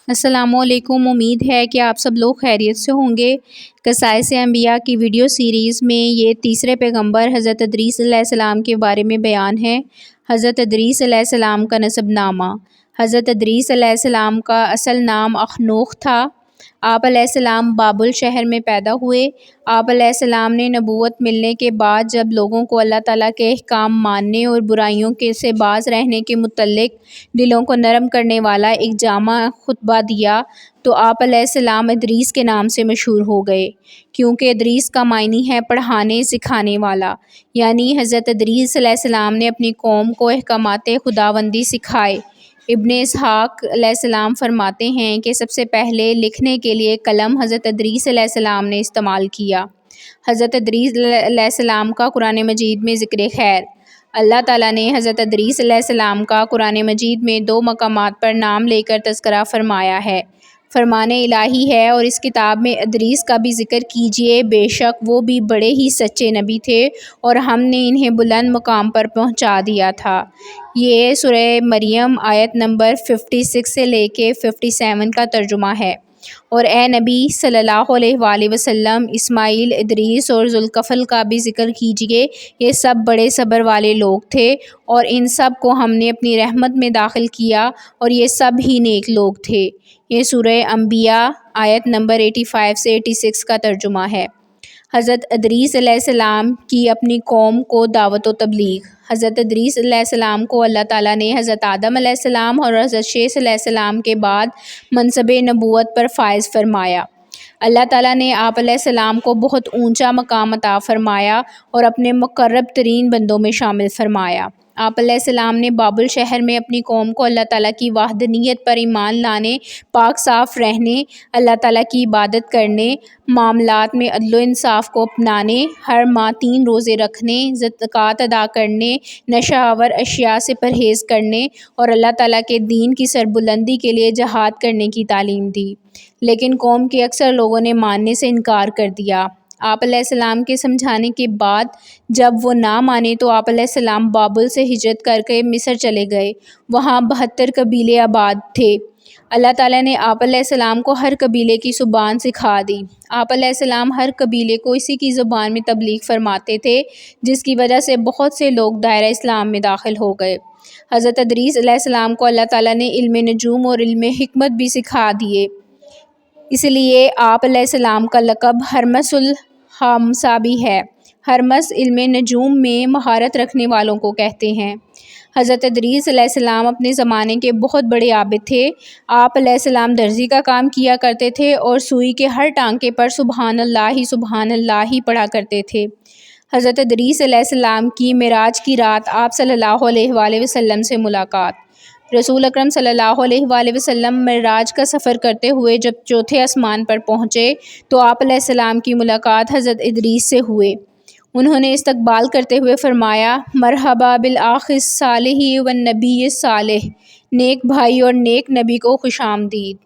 السلام علیکم، امید ہے کہ آپ سب لوگ خیریت سے ہوں گے۔ قصائص انبیاء کی ویڈیو سیریز میں یہ تیسرے پیغمبر حضرت ادریس علیہ السلام کے بارے میں بیان ہے۔ حضرت ادریس علیہ السلام کا نسب نامہ۔ حضرت ادریس علیہ السلام کا اصل نام اخنوخ تھا۔ آپ علیہ السلام بابل شہر میں پیدا ہوئے۔ آپ علیہ السلام نے نبوت ملنے کے بعد جب لوگوں کو اللہ تعالیٰ کے احکام ماننے اور برائیوں سے باز رہنے کے متعلق دلوں کو نرم کرنے والا ایک جامع خطبہ دیا تو آپ علیہ السلام ادریس کے نام سے مشہور ہو گئے، کیونکہ ادریس کا معنی ہے پڑھانے سکھانے والا، یعنی حضرت ادریس علیہ السلام نے اپنی قوم کو احکامات خداوندی سکھائے۔ ابن اسحاق علیہ السلام فرماتے ہیں کہ سب سے پہلے لکھنے کے لیے قلم حضرت ادریس علیہ السلام نے استعمال کیا۔ حضرت ادریس علیہ السلام کا قرآن مجید میں ذکر خیر۔ اللہ تعالیٰ نے حضرت ادریس علیہ السلام کا قرآن مجید میں 2 مقامات پر نام لے کر تذکرہ فرمایا ہے۔ فرمان الہی ہے اور اس کتاب میں ادریس کا بھی ذکر کیجیے، بے شک وہ بھی بڑے ہی سچے نبی تھے اور ہم نے انہیں بلند مقام پر پہنچا دیا تھا۔ یہ سورہ مریم آیت نمبر 56 سے لے کے 57 کا ترجمہ ہے۔ اور اے نبی صلی اللہ علیہ وآلہ وسلم، اسماعیل، ادریس اور ذوالکفل کا بھی ذکر کیجیے، یہ سب بڑے صبر والے لوگ تھے اور ان سب کو ہم نے اپنی رحمت میں داخل کیا اور یہ سب ہی نیک لوگ تھے۔ یہ سورہ انبیاء آیت نمبر 85 سے 86 کا ترجمہ ہے۔ حضرت ادریس علیہ السلام کی اپنی قوم کو دعوت و تبلیغ۔ حضرت ادریس علیہ السلام کو اللہ تعالیٰ نے حضرت آدم علیہ السلام اور حضرت شیث علیہ السلام کے بعد منصب نبوت پر فائز فرمایا۔ اللہ تعالیٰ نے آپ علیہ السلام کو بہت اونچا مقام عطا فرمایا اور اپنے مقرب ترین بندوں میں شامل فرمایا۔ آپ علیہ السلام نے بابل شہر میں اپنی قوم کو اللہ تعالیٰ کی وحدانیت پر ایمان لانے، پاک صاف رہنے، اللہ تعالیٰ کی عبادت کرنے، معاملات میں عدل و انصاف کو اپنانے، ہر ماہ 3 روزے رکھنے، زکوٰۃ ادا کرنے، نشہ آور اشیاء سے پرہیز کرنے اور اللہ تعالیٰ کے دین کی سربلندی کے لیے جہاد کرنے کی تعلیم دی، لیکن قوم کے اکثر لوگوں نے ماننے سے انکار کر دیا۔ آپ علیہ السلام کے سمجھانے کے بعد جب وہ نہ مانے تو آپ علیہ السلام بابل سے ہجرت کر کے مصر چلے گئے۔ وہاں 72 قبیلے آباد تھے۔ اللہ تعالیٰ نے آپ علیہ السلام کو ہر قبیلے کی زبان سکھا دی۔ آپ علیہ السلام ہر قبیلے کو اسی کی زبان میں تبلیغ فرماتے تھے، جس کی وجہ سے بہت سے لوگ دائرہ اسلام میں داخل ہو گئے۔ حضرت ادریس علیہ السلام کو اللہ تعالیٰ نے علم نجوم اور علم حکمت بھی سکھا دیے، اس لیے آپ علیہ السلام کا لقب ہرمس الحمصہ بھی ہے۔ ہرمس علم نجوم میں مہارت رکھنے والوں کو کہتے ہیں۔ حضرت ادریس علیہ السلام اپنے زمانے کے بہت بڑے عابد تھے۔ آپ علیہ السلام درزی کا کام کیا کرتے تھے اور سوئی کے ہر ٹانکے پر سبحان اللہ ہی پڑھا کرتے تھے۔ حضرت ادریس علیہ السلام کی معراج کی رات آپ صلی اللہ علیہ وآلہ وسلم سے ملاقات۔ رسول اکرم صلی اللہ علیہ وآلہ وسلم معراج کا سفر کرتے ہوئے جب چوتھے آسمان پر پہنچے تو آپ علیہ السلام کی ملاقات حضرت ادریس سے ہوئے۔ انہوں نے استقبال کرتے ہوئے فرمایا، مرحبا بالاخ الصالح والنبی الصالح، نیک بھائی اور نیک نبی کو خوش آمدید۔